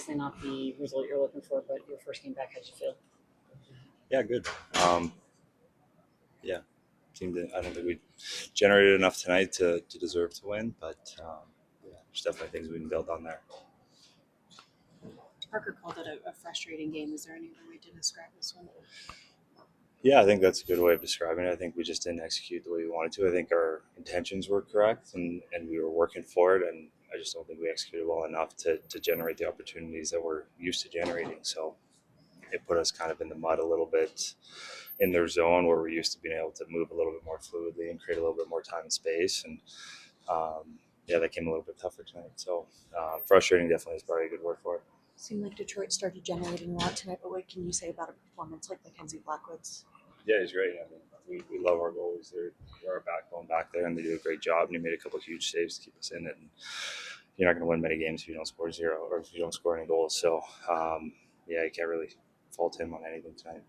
obviously not the result you're looking for, but your first game back, how'd you feel? Yeah, good. Yeah, I don't think we generated enough tonight to deserve to win, but yeah, there's definitely things we can build on there. Parker called it a frustrating game. Is there any other way to describe this one? Yeah, I think that's a good way of describing it. I think we just didn't execute the way we wanted to. I think our intentions were correct and we were working for it, and I just don't think we executed well enough to generate the opportunities that we're used to generating. So it put us kind of in the mud a little bit in their zone where we're used to being able to move a little bit more fluidly and create a little bit more time and space. And yeah, that came a little bit tougher tonight. So frustrating definitely is probably a good word for it. Seemed like Detroit started generating a lot tonight, but what can you say about a performance like Mackenzie Blackwood's? Yeah, he's great. I mean, we love our goalies. They're our backbone back there, and they do a great job. And he made a couple of huge saves to keep us in it. And you're not going to win many games if you don't score zero or if you don't score any goals. So, yeah, you can't really fault him on anything tonight.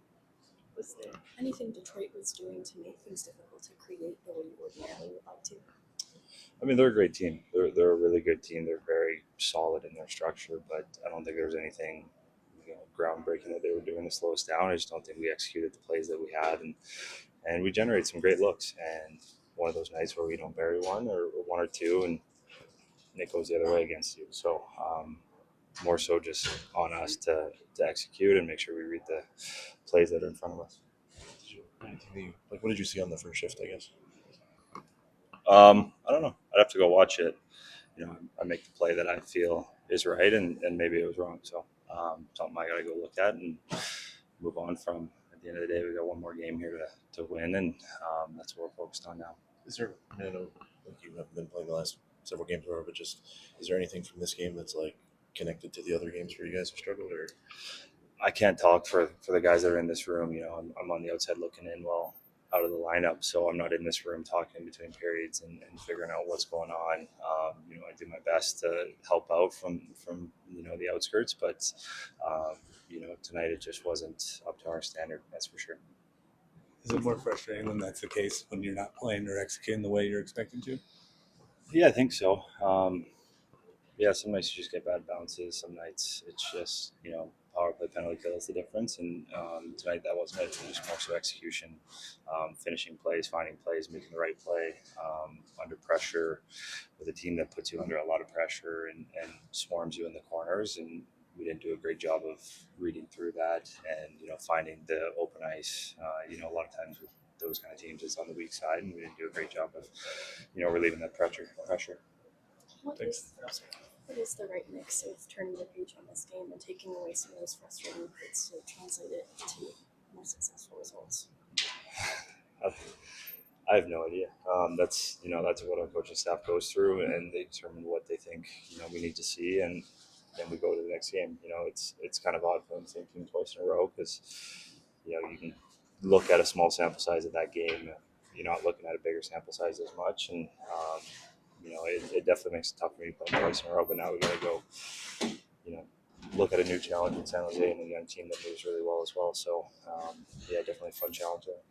Was there anything Detroit was doing to make things difficult to create the way you ordinarily would like to? I mean, they're a great team. They're a really good team. They're very solid in their structure, but I don't think there was anything groundbreaking that they were doing to slow us down. I just don't think we executed the plays that we had, and we generated some great looks. And one of those nights where we don't bury one or one or two, and it goes the other way against you. So more so just on us to execute and make sure we read the plays that are in front of us. What did you see on the first shift, I guess? I don't know. I'd have to go watch it. I make the play that I feel is right, and maybe it was wrong. So something I got to go look at and move on from. At the end of the day, we got one more game here to win, and that's what we're focused on now. Is there, I know like you haven't been playing the last several games, or but just is there anything from this game that's like connected to the other games where you guys have struggled? Or I can't talk for the guys that are in this room. I'm on the outside looking in out of the lineup, so I'm not in this room talking between periods and figuring out what's going on. I do my best to help out from the outskirts, but tonight it just wasn't up to our standard. That's for sure. Is it more frustrating when that's the case, when you're not playing or executing the way you're expecting to? Yeah, I think so. Yeah, some nights you just get bad bounces. Some nights it's just power play penalty kill is the difference. And tonight that wasn't it. It was just more so execution, finishing plays, finding plays, making the right play under pressure with a team that puts you under a lot of pressure and swarms you in the corners. And we didn't do a great job of reading through that and finding the open ice. A lot of times with those kind of teams, it's on the weak side, and we didn't do a great job of relieving that pressure. What is the right mix of turning the page on this game and taking away some of those frustrating bits to translate it into more successful results? I have no idea. That's what our coaching staff goes through, and they determine what they think we need to see, and then we go to the next game. It's kind of odd playing the same team twice in a row because you can look at a small sample size of that game. You're not looking at a bigger sample size as much, and it definitely makes it tough for me to play twice in a row. But now we got to go, look at a new challenge in San Jose and a young team that moves really well as well. So, yeah, definitely a fun challenge there.